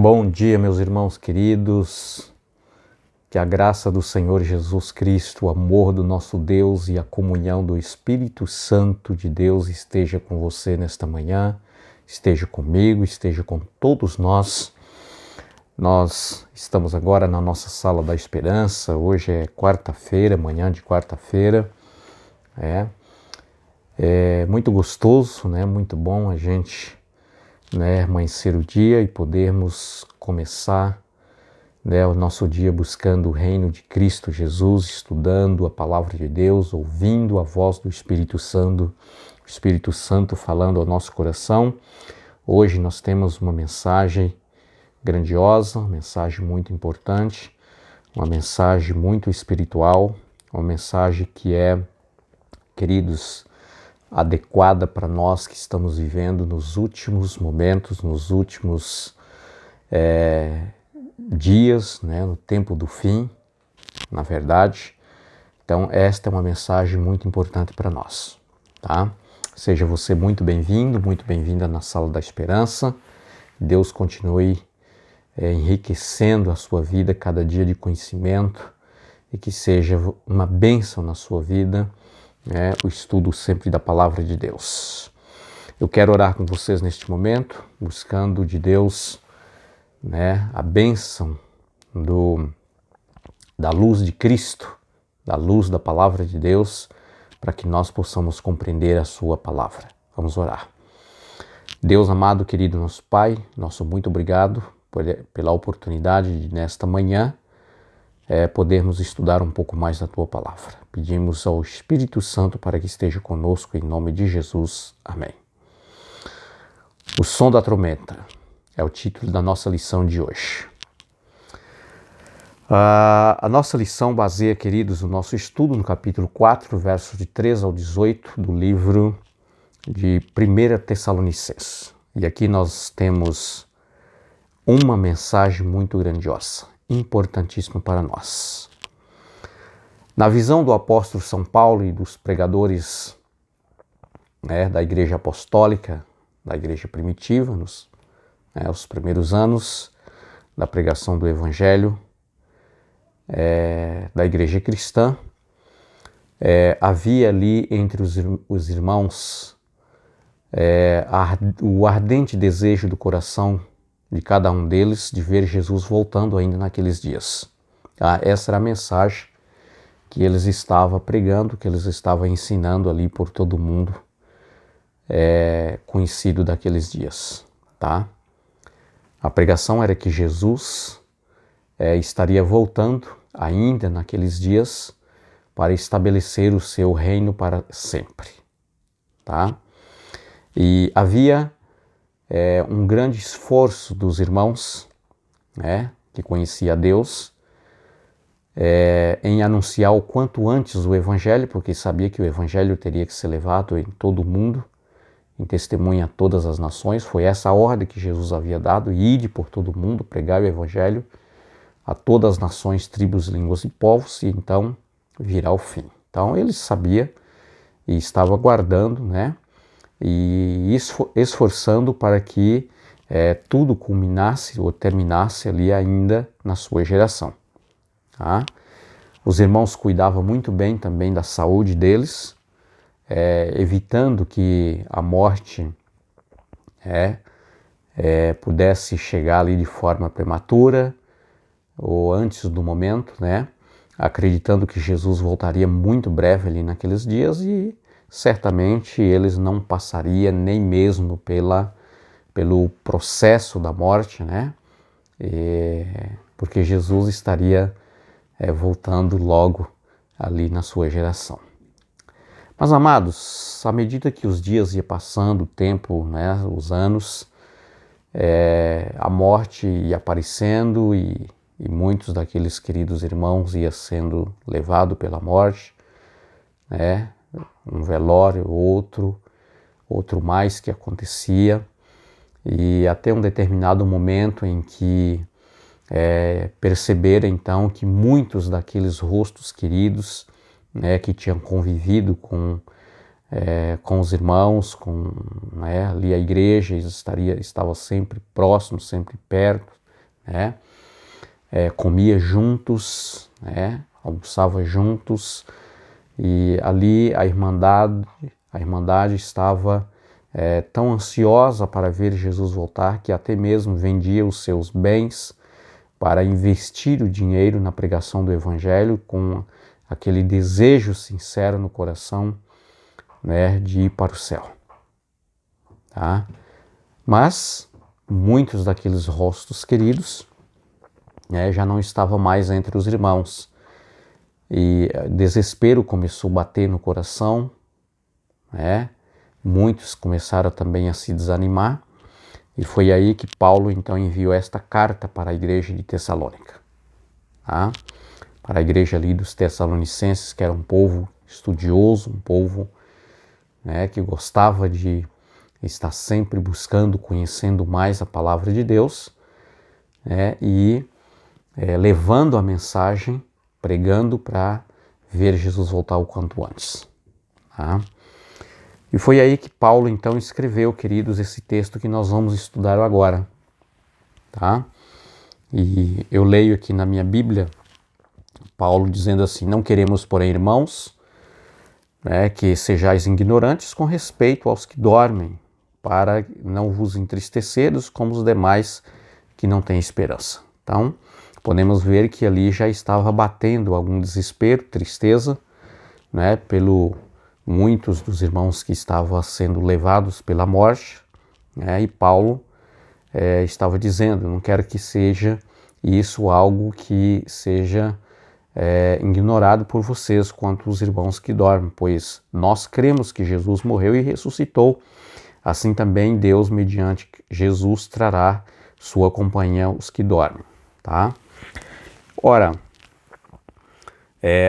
Bom dia, meus irmãos queridos, que a graça do Senhor Jesus Cristo, o amor do nosso Deus e a comunhão do Espírito Santo de Deus esteja com você nesta manhã, esteja comigo, esteja com todos nós. Nós estamos agora na nossa Sala da Esperança, hoje é quarta-feira, manhã de quarta-feira. É muito gostoso, né? Muito bom a gente amanhecer o dia e podermos começar o nosso dia buscando o reino de Cristo Jesus, estudando a palavra de Deus, ouvindo a voz do Espírito Santo, o Espírito Santo falando ao nosso coração. Hoje nós temos uma mensagem grandiosa, uma mensagem muito importante, uma mensagem muito espiritual, uma mensagem que é, queridos, adequada para nós que estamos vivendo nos últimos momentos, nos últimos dias, no tempo do fim, na verdade. Então, esta é uma mensagem muito importante para nós, tá? Seja você muito bem-vindo, muito bem-vinda na Sala da Esperança. Deus continue enriquecendo a sua vida cada dia de conhecimento e que seja uma bênção na sua vida, o estudo sempre da Palavra de Deus. Eu quero orar com vocês neste momento, buscando de Deus a bênção da luz de Cristo, da luz da Palavra de Deus, para que nós possamos compreender a sua Palavra. Vamos orar. Deus amado, querido nosso Pai, nosso muito obrigado pela oportunidade de nesta manhã podermos estudar um pouco mais da Tua Palavra. Pedimos ao Espírito Santo para que esteja conosco em nome de Jesus. Amém. O som da trombeta é o título da nossa lição de hoje. A nossa lição baseia, queridos, o nosso estudo no capítulo 4, versos de 3 ao 18 do livro de 1 Tessalonicenses. E aqui nós temos uma mensagem muito grandiosa, importantíssima para nós. Na visão do apóstolo São Paulo e dos pregadores da igreja apostólica, da igreja primitiva, os primeiros anos da pregação do Evangelho, da igreja cristã, havia ali entre os irmãos o ardente desejo do coração de cada um deles de ver Jesus voltando ainda naqueles dias. Essa era a mensagem que eles estavam pregando, que eles estavam ensinando ali por todo mundo conhecido daqueles dias. Tá? A pregação era que Jesus estaria voltando ainda naqueles dias para estabelecer o seu reino para sempre. Tá? E havia um grande esforço dos irmãos que conhecia Deus em anunciar o quanto antes o Evangelho, porque sabia que o Evangelho teria que ser levado em todo o mundo, em testemunha a todas as nações. Foi essa a ordem que Jesus havia dado: ide por todo o mundo, pregai o Evangelho a todas as nações, tribos, línguas e povos, e então virá o fim. Então ele sabia e estava aguardando, e esforçando para que tudo culminasse ou terminasse ali ainda na sua geração. Tá? Os irmãos cuidavam muito bem também da saúde deles, evitando que a morte pudesse chegar ali de forma prematura ou antes do momento, acreditando que Jesus voltaria muito breve ali naqueles dias, e certamente eles não passariam nem mesmo pelo processo da morte, porque Jesus estaria voltando logo ali na sua geração. Mas, amados, à medida que os dias iam passando, o tempo, os anos, a morte ia aparecendo e muitos daqueles queridos irmãos iam sendo levados pela morte, um velório, outro mais que acontecia, e até um determinado momento em que perceberam então que muitos daqueles rostos queridos que tinham convivido com os irmãos, ali a igreja estava sempre próximo, sempre perto, né? Comia juntos, né? Almoçava juntos, e ali a Irmandade estava tão ansiosa para ver Jesus voltar que até mesmo vendia os seus bens para investir o dinheiro na pregação do Evangelho, com aquele desejo sincero no coração, né, de ir para o céu. Tá? Mas muitos daqueles rostos queridos, né, já não estavam mais entre os irmãos. E desespero começou a bater no coração, né? Muitos começaram também a se desanimar, e foi aí que Paulo então enviou esta carta para a igreja de Tessalônica, tá? Para a igreja ali dos Tessalonicenses, que era um povo estudioso, um povo, né, que gostava de estar sempre buscando, conhecendo mais a palavra de Deus, né, e levando a mensagem, pregando para ver Jesus voltar o quanto antes. Tá? E foi aí que Paulo então escreveu, queridos, esse texto que nós vamos estudar agora. Tá? E eu leio aqui na minha Bíblia, Paulo dizendo assim: não queremos, porém, irmãos, né, que sejais ignorantes com respeito aos que dormem, para não vos entristeceres como os demais que não têm esperança. Então, podemos ver que ali já estava batendo algum desespero, tristeza, né, pelo muitos dos irmãos que estavam sendo levados pela morte, né, e Paulo estava dizendo: não quero que seja isso algo que seja ignorado por vocês quanto os irmãos que dormem, pois nós cremos que Jesus morreu e ressuscitou. Assim também Deus, mediante Jesus, trará sua companhia aos que dormem. Tá? Ora,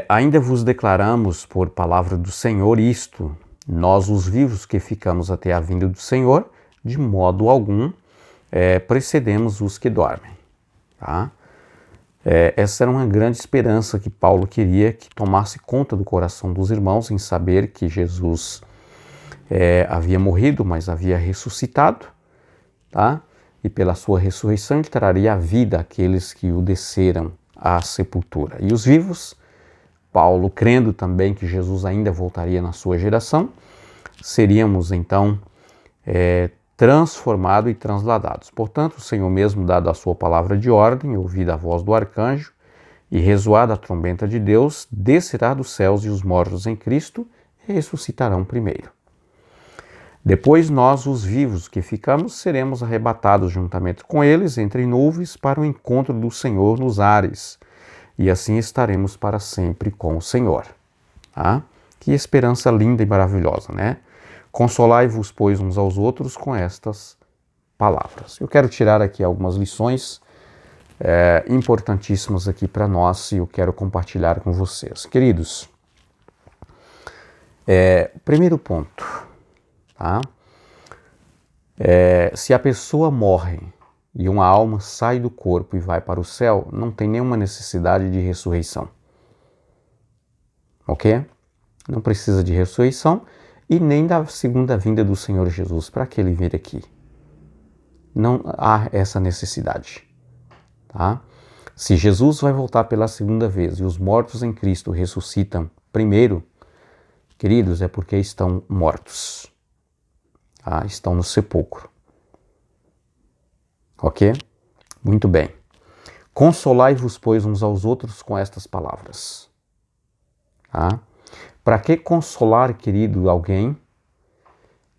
ainda vos declaramos por palavra do Senhor isto: nós, os vivos que ficamos até a vinda do Senhor, de modo algum precedemos os que dormem. Tá? Essa era uma grande esperança que Paulo queria que tomasse conta do coração dos irmãos, em saber que Jesus havia morrido, mas havia ressuscitado, tá? E pela sua ressurreição ele traria a vida àqueles que o desceram à sepultura. E os vivos, Paulo, crendo também que Jesus ainda voltaria na sua geração, seríamos então transformados e transladados. Portanto, o Senhor mesmo, dado a sua palavra de ordem, ouvida a voz do arcanjo e ressoada a trombeta de Deus, descerá dos céus, e os mortos em Cristo ressuscitarão primeiro. Depois nós, os vivos que ficamos, seremos arrebatados juntamente com eles entre nuvens para o encontro do Senhor nos ares, e assim estaremos para sempre com o Senhor. Tá? Que esperança linda e maravilhosa, né? Consolai-vos, pois, uns aos outros com estas palavras. Eu quero tirar aqui algumas lições importantíssimas aqui para nós, e eu quero compartilhar com vocês. Queridos, primeiro ponto, tá? Se a pessoa morre e uma alma sai do corpo e vai para o céu, não tem nenhuma necessidade de ressurreição. Ok? Não precisa de ressurreição e nem da segunda vinda do Senhor Jesus. Para que ele vir aqui? Não há essa necessidade. Tá? Se Jesus vai voltar pela segunda vez e os mortos em Cristo ressuscitam primeiro, queridos, é porque estão mortos. Tá? Estão no sepulcro. Ok? Muito bem. Consolai-vos, pois, uns aos outros com estas palavras. Tá? Para que consolar, querido, alguém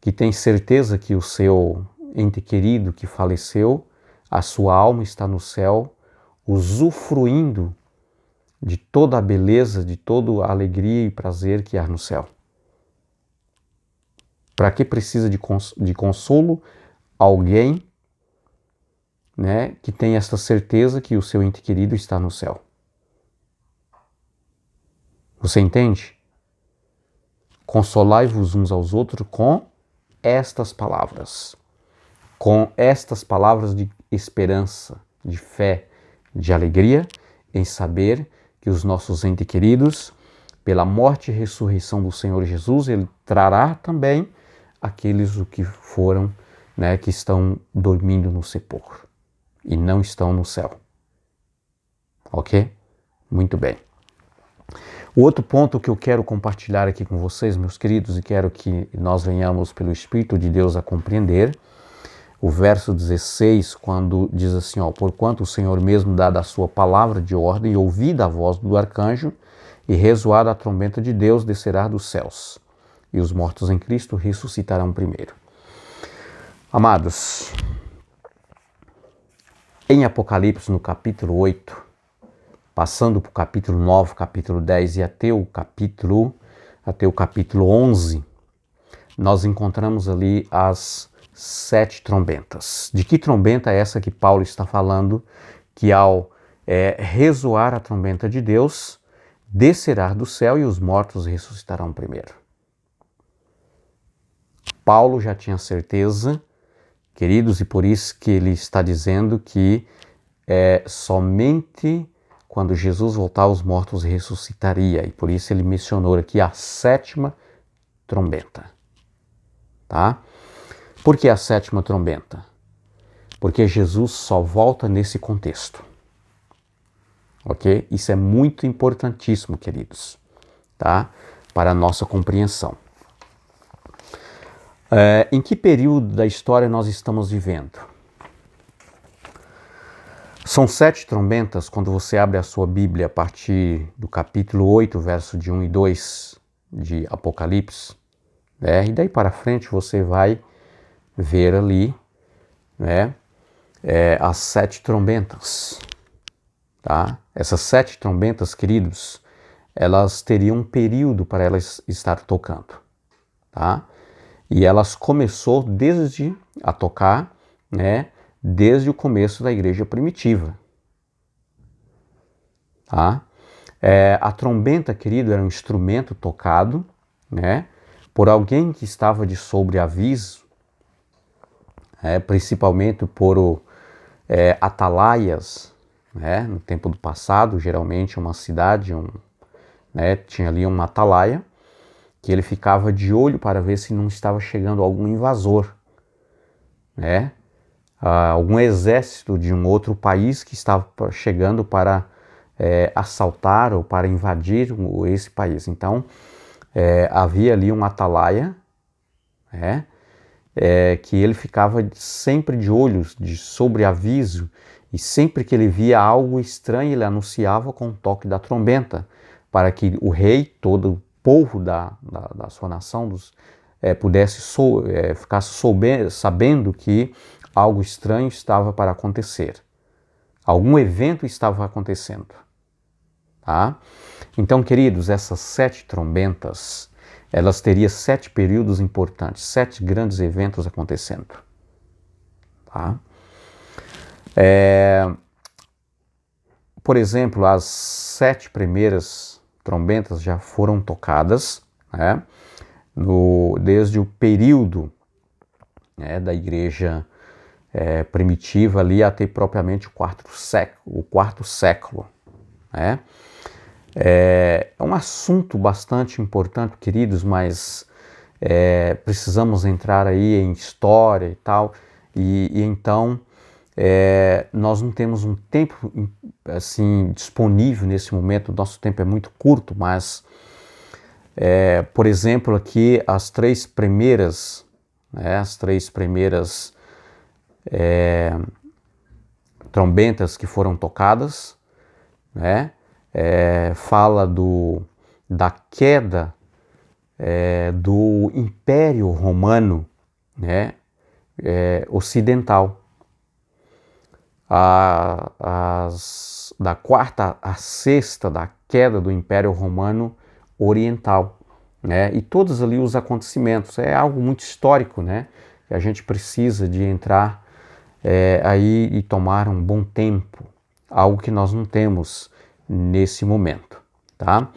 que tem certeza que o seu ente querido que faleceu, a sua alma está no céu, usufruindo de toda a beleza, de toda a alegria e prazer que há no céu? Para que precisa de consolo alguém, né, que tem esta certeza que o seu ente querido está no céu? Você entende? Consolai-vos uns aos outros com estas palavras. Com estas palavras de esperança, de fé, de alegria, em saber que os nossos entes queridos, pela morte e ressurreição do Senhor Jesus, Ele trará também aqueles que foram, né, que estão dormindo no sepulcro. e não estão no céu. Ok? Muito bem. O outro ponto que eu quero compartilhar aqui com vocês, meus queridos, e quero que nós venhamos pelo Espírito de Deus a compreender, o verso 16, quando diz assim, ó, porquanto o Senhor mesmo dá da sua palavra de ordem, e ouvida a voz do arcanjo, e ressoada a trombeta de Deus, descerá dos céus, e os mortos em Cristo ressuscitarão primeiro. Amados, em Apocalipse, no capítulo 8, passando para o capítulo 9, capítulo 10 e até o capítulo 11, nós encontramos ali as 7 trombetas. De que trombeta é essa que Paulo está falando? Que ao ressoar a trombeta de Deus, descerá do céu e os mortos ressuscitarão primeiro. Paulo já tinha certeza, queridos, e por isso que ele está dizendo que somente quando Jesus voltar, os mortos ressuscitaria. E por isso ele mencionou aqui a 7ª trombeta. Tá? Por que a 7ª trombeta? Porque Jesus só volta nesse contexto. Ok? Isso é muito importantíssimo, queridos, tá? Para a nossa compreensão. Em que período da história nós estamos vivendo? São 7 trombetas, quando você abre a sua Bíblia a partir do capítulo 8, verso de 1 e 2 de Apocalipse, né? E daí para frente você vai ver ali, né, as 7 trombetas. Tá? Essas 7 trombetas, queridos, elas teriam um período para elas estar tocando. Tá? E elas começou a tocar, né, desde o começo da igreja primitiva. Tá? A trombeta, querido, era um instrumento tocado, né, por alguém que estava de sobreaviso, principalmente por atalaias, né, no tempo do passado, geralmente uma cidade, tinha ali uma atalaia, que ele ficava de olho para ver se não estava chegando algum invasor, né? Algum exército de um outro país que estava chegando para assaltar ou para invadir esse país. Então, havia ali um atalaia, né, que ele ficava sempre de olhos, de sobreaviso, e sempre que ele via algo estranho, ele anunciava com o toque da trombeta, para que o rei, todo o povo da sua nação, ficasse sabendo que algo estranho estava para acontecer. Algum evento estava acontecendo. Tá? Então, queridos, essas 7 trombetas, elas teriam 7 períodos importantes, 7 grandes eventos acontecendo. Tá? Por exemplo, as 7 primeiras trombetas já foram tocadas, né, desde o período, da igreja primitiva ali até propriamente o quarto século. Né? É um assunto bastante importante, queridos, mas precisamos entrar aí em história e tal, e então nós não temos um tempo assim disponível nesse momento. Nosso tempo é muito curto, mas por exemplo aqui as 3 primeiras, trombetas que foram tocadas, né, fala da queda do Império Romano, né, ocidental. Da 4ª à 6ª da queda do Império Romano Oriental, né? E todos ali os acontecimentos. É algo muito histórico, né? Que a gente precisa de entrar aí e tomar um bom tempo, algo que nós não temos nesse momento, tá?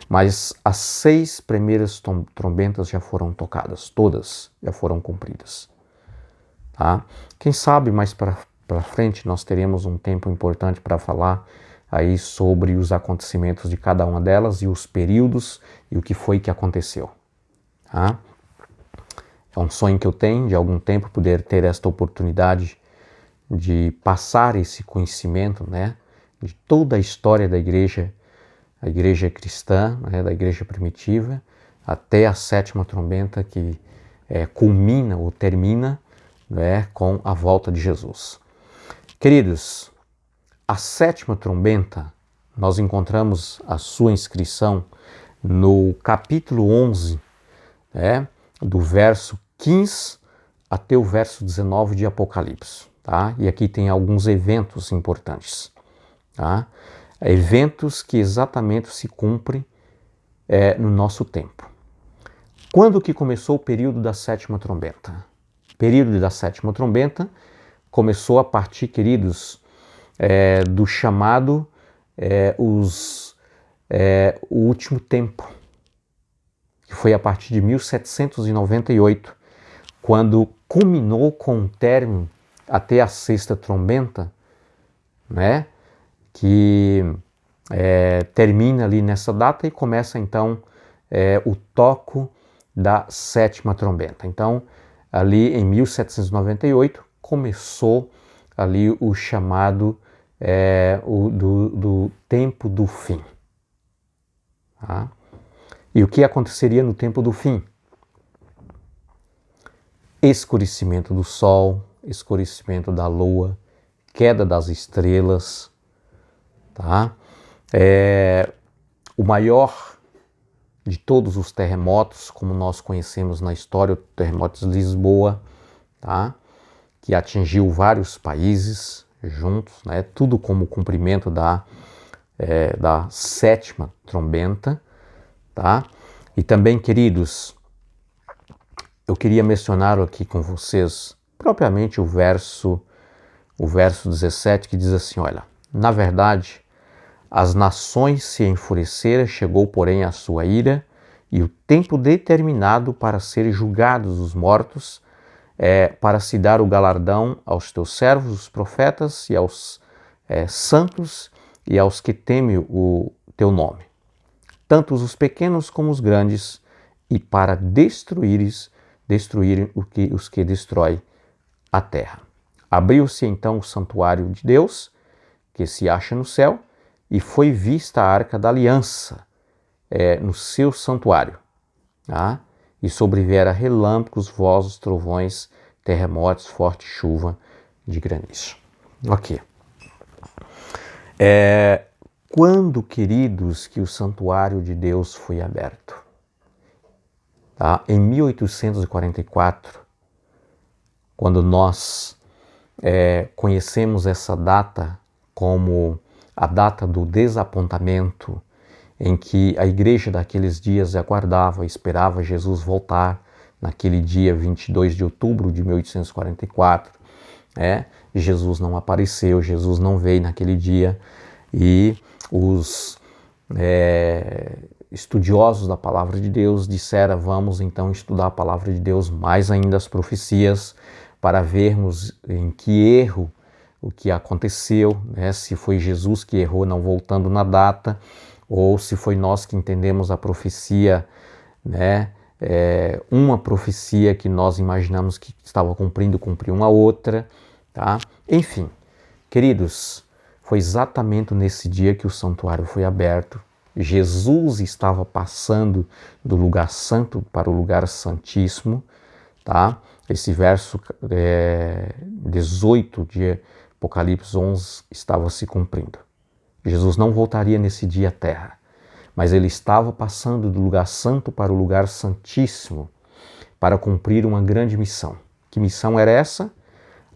Mas as 6 primeiras trombetas já foram tocadas, todas já foram cumpridas, tá? Quem sabe mais para frente nós teremos um tempo importante para falar aí sobre os acontecimentos de cada uma delas e os períodos e o que foi que aconteceu. Tá? É um sonho que eu tenho de algum tempo poder ter esta oportunidade de passar esse conhecimento, né, de toda a história da igreja, a igreja cristã, né, da igreja primitiva, até a sétima trombeta que culmina ou termina, né, com a volta de Jesus. Queridos, a sétima trombeta, nós encontramos a sua inscrição no capítulo 11, né, do verso 15 até o verso 19 de Apocalipse. Tá? E aqui tem alguns eventos importantes. Tá? Eventos que exatamente se cumprem no nosso tempo. Quando que começou o período da sétima trombeta? O período da sétima trombeta começou a partir, queridos, do chamado o último tempo, que foi a partir de 1798, quando culminou com o término até a sexta trombeta, né, que termina ali nessa data e começa então o toco da sétima trombeta. Então, ali em 1798, começou ali o chamado do tempo do fim. Tá? E o que aconteceria no tempo do fim? Escurecimento do sol, escurecimento da lua, queda das estrelas, tá? O maior de todos os terremotos, como nós conhecemos na história, o terremoto de Lisboa, tá? Que atingiu vários países juntos, né? Tudo como cumprimento da sétima trombeta, tá? E também, queridos, eu queria mencionar aqui com vocês propriamente o verso 17, que diz assim, olha, na verdade, as nações se enfureceram, chegou, porém, a sua ira, e o tempo determinado para serem julgados os mortos, para se dar o galardão aos teus servos, os profetas, e aos santos, e aos que temem o teu nome, tanto os pequenos como os grandes, e para destruírem os que destroem a terra. Abriu-se então o santuário de Deus, que se acha no céu, e foi vista a arca da aliança no seu santuário. Tá? E sobrevieram relâmpagos, vozes, trovões, terremotos, forte chuva de granizo. Ok. Quando, queridos, que o santuário de Deus foi aberto? Tá? Em 1844, quando nós conhecemos essa data como a data do desapontamento, em que a igreja daqueles dias aguardava, esperava Jesus voltar naquele dia 22 de outubro de 1844. Jesus não apareceu, Jesus não veio naquele dia, e os estudiosos da palavra de Deus disseram, vamos então estudar a palavra de Deus, mais ainda as profecias, para vermos em que erro o que aconteceu, né? Se foi Jesus que errou não voltando na data, ou se foi nós que entendemos a profecia, né? Uma profecia que nós imaginamos que estava cumprindo, cumpriu uma outra, tá? Enfim, queridos, foi exatamente nesse dia que o santuário foi aberto. Jesus estava passando do lugar santo para o lugar santíssimo, tá? Esse verso 18 de Apocalipse 11 estava se cumprindo. Jesus não voltaria nesse dia à terra, mas ele estava passando do lugar santo para o lugar santíssimo para cumprir uma grande missão. Que missão era essa?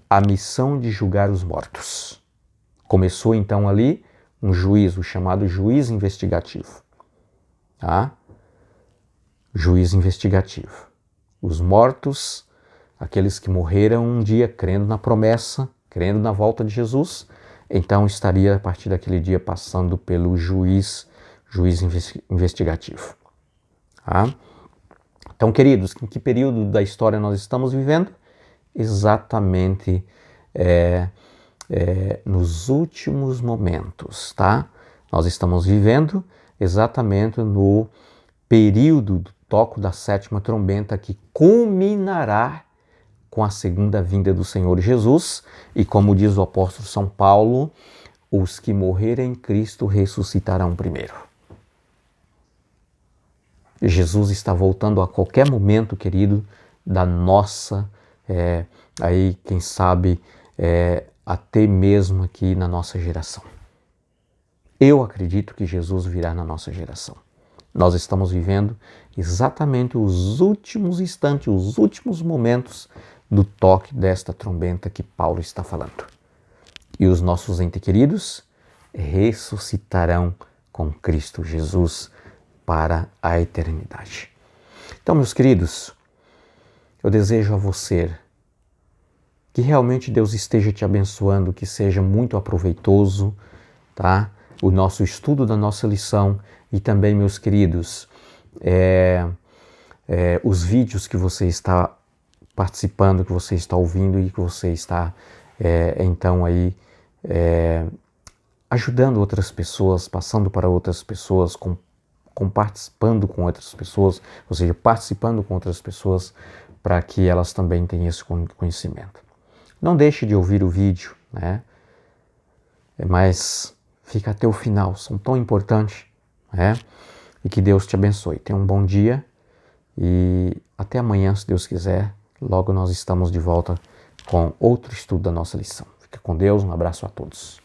A missão de julgar os mortos. Começou então ali um juízo chamado juiz investigativo. Tá? Juiz investigativo. Os mortos, aqueles que morreram um dia crendo na promessa, crendo na volta de Jesus, então estaria a partir daquele dia passando pelo juiz investigativo. Tá? Então, queridos, em que período da história nós estamos vivendo? Exatamente nos últimos momentos, tá? Nós estamos vivendo exatamente no período do toco da sétima trombeta, que culminará com a segunda vinda do Senhor Jesus. E como diz o apóstolo São Paulo, os que morrerem em Cristo ressuscitarão primeiro. Jesus está voltando a qualquer momento, querido, da nossa, aí quem sabe, até mesmo aqui na nossa geração. Eu acredito que Jesus virá na nossa geração. Nós estamos vivendo exatamente os últimos instantes, os últimos momentos do toque desta trombeta que Paulo está falando. E os nossos entes queridos ressuscitarão com Cristo Jesus para a eternidade. Então, meus queridos, eu desejo a você que realmente Deus esteja te abençoando, que seja muito aproveitoso, tá? O nosso estudo da nossa lição e também, meus queridos, os vídeos que você está participando, que você está ouvindo e que você está, então, aí, ajudando outras pessoas, passando para outras pessoas, participando com outras pessoas, ou seja, participando com outras pessoas para que elas também tenham esse conhecimento. Não deixe de ouvir o vídeo, né? Mas fica até o final, são tão importantes, né? E que Deus te abençoe. Tenha um bom dia e até amanhã, se Deus quiser. Logo nós estamos de volta com outro estudo da nossa lição. Fica com Deus, um abraço a todos.